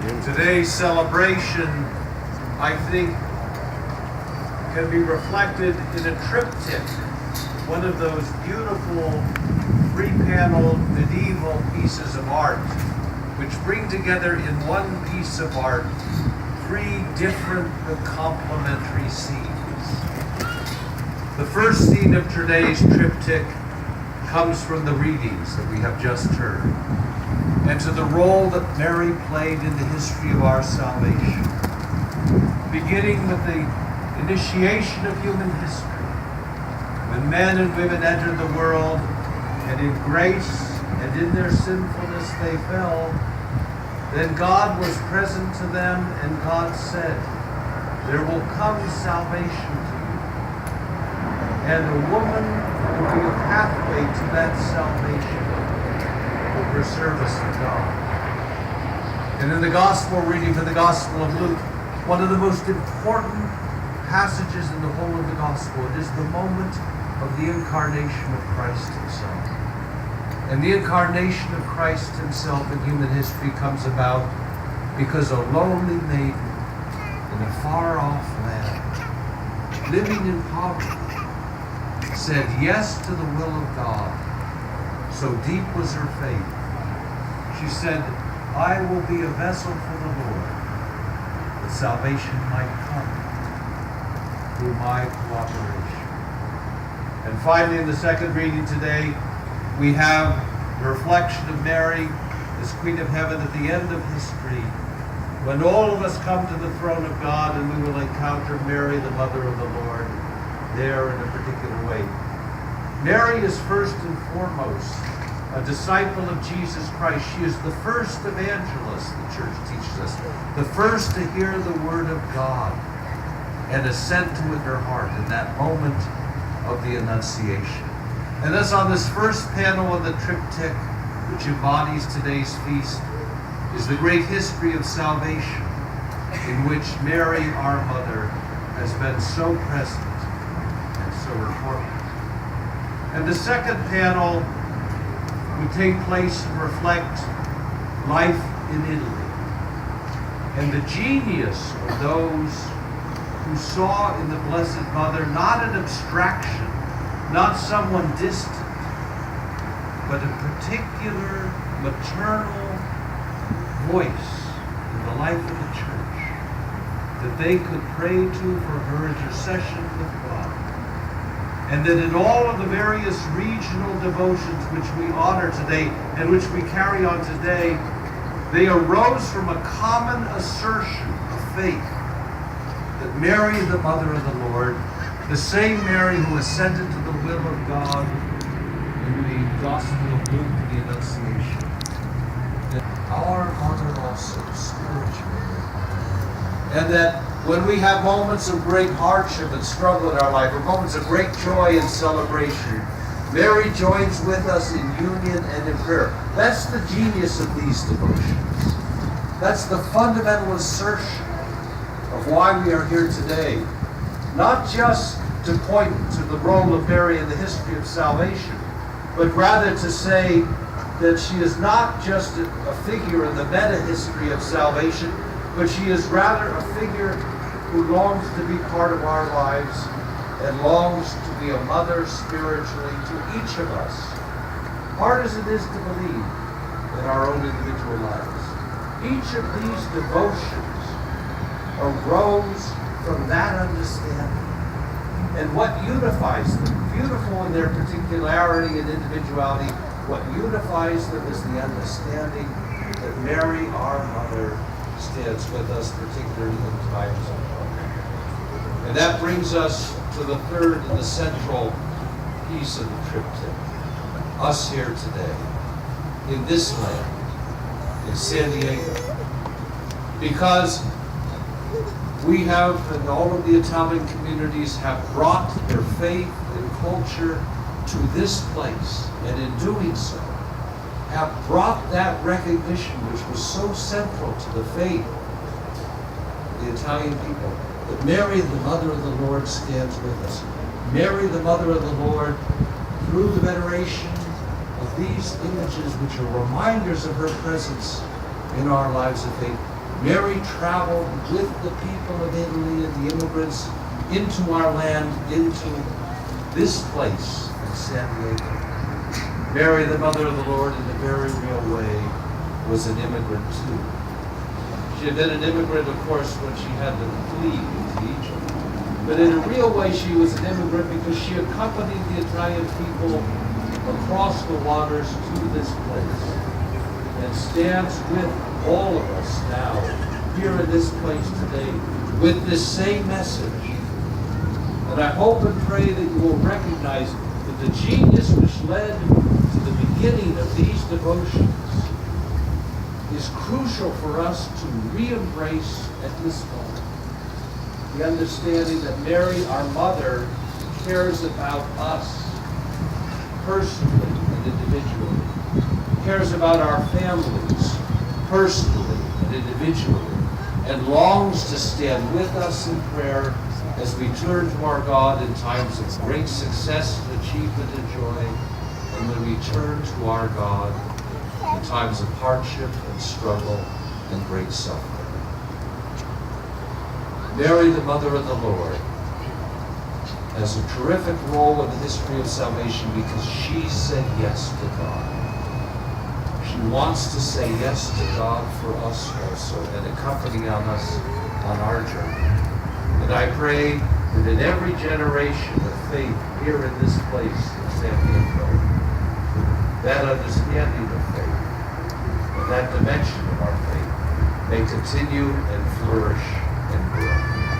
Today's celebration, I think, can be reflected in a triptych, one of those beautiful three-paneled medieval pieces of art, which bring together in one piece of art three different but complementary scenes. The first scene of today's triptych comes from the readings that we have just heard, and to the role that Mary played in the history of our salvation, beginning with the initiation of human history, when men and women entered the world, and in grace and in their sinfulness they fell. Then God was present to them, and God said, "There will come salvation to you." And a woman will be a pathway to that salvation for her service to God. And in the Gospel reading from the Gospel of Luke, one of the most important passages in the whole of the Gospel, it is the moment of the incarnation of Christ himself. And the incarnation of Christ himself in human history comes about because a lowly maiden in a far-off land, living in poverty, said yes to the will of God. So deep was her faith. She said, "I will be a vessel for the Lord, that salvation might come through my cooperation." And finally, in the second reading today, we have the reflection of Mary as Queen of Heaven at the end of history, when all of us come to the throne of God and we will encounter Mary, the Mother of the Lord, there in a particular way. Mary is first and foremost a disciple of Jesus Christ. She is the first evangelist, the church teaches us, the first to hear the word of God and assent to it in her heart in that moment of the Annunciation. And thus on this first panel of the triptych, which embodies today's feast, is the great history of salvation, in which Mary, our Mother, has been so present and so important. And the second panel would take place and reflect life in Italy, and the genius of those who saw in the Blessed Mother not an abstraction, not someone distant, but a particular maternal voice in the life of the church that they could pray to for her intercession with God. And that in all of the various regional devotions which we honor today and which we carry on today, they arose from a common assertion of faith that Mary, the Mother of the Lord, the same Mary who ascended to the will of God in the Gospel of Luke, the Annunciation, that our mother also spiritually, and that when we have moments of great hardship and struggle in our life, or moments of great joy and celebration, Mary joins with us in union and in prayer. That's the genius of these devotions. That's the fundamental assertion of why we are here today. Not just to point to the role of Mary in the history of salvation, but rather to say that she is not just a figure in the meta-history of salvation, but she is rather a figure who longs to be part of our lives and longs to be a mother spiritually to each of us, hard as it is to believe in our own individual lives. Each of these devotions arose from that understanding. And what unifies them, beautiful in their particularity and individuality, what unifies them is the understanding that Mary, our Mother, stands with us, particularly in times of trouble. And that brings us to the third and the central piece of the triptych. Us here today, in this land, in San Diego. Because we have, and all of the Italian communities have brought their faith and culture to this place, and in doing so, have brought that recognition which was so central to the faith of the Italian people, that Mary, the Mother of the Lord, stands with us. Mary, the Mother of the Lord, through the veneration of these images which are reminders of her presence in our lives of faith, Mary traveled with the people of Italy and the immigrants into our land, into this place in San Diego. Mary, the mother of the Lord, in a very real way, was an immigrant too. She had been an immigrant, of course, when she had to flee into Egypt. But in a real way, she was an immigrant because she accompanied the Italian people across the waters to this place and stands with all of us now here in this place today with this same message. And I hope and pray that you will recognize that the genius which led to the beginning of these devotions is crucial for us to re-embrace at this moment. The understanding that Mary, our mother, cares about us personally and individually, cares about our families personally and individually, and longs to stand with us in prayer as we turn to our God in times of great success and achievement and joy, and when we turn to our God in times of hardship and struggle and great suffering. Mary, the mother of the Lord, has a terrific role in the history of salvation because she said yes to God. She wants to say yes to God for us also and accompany us on our journey. And I pray that in every generation of faith here in this place in San Diego, that understanding of faith and that dimension of our faith may continue and flourish and grow.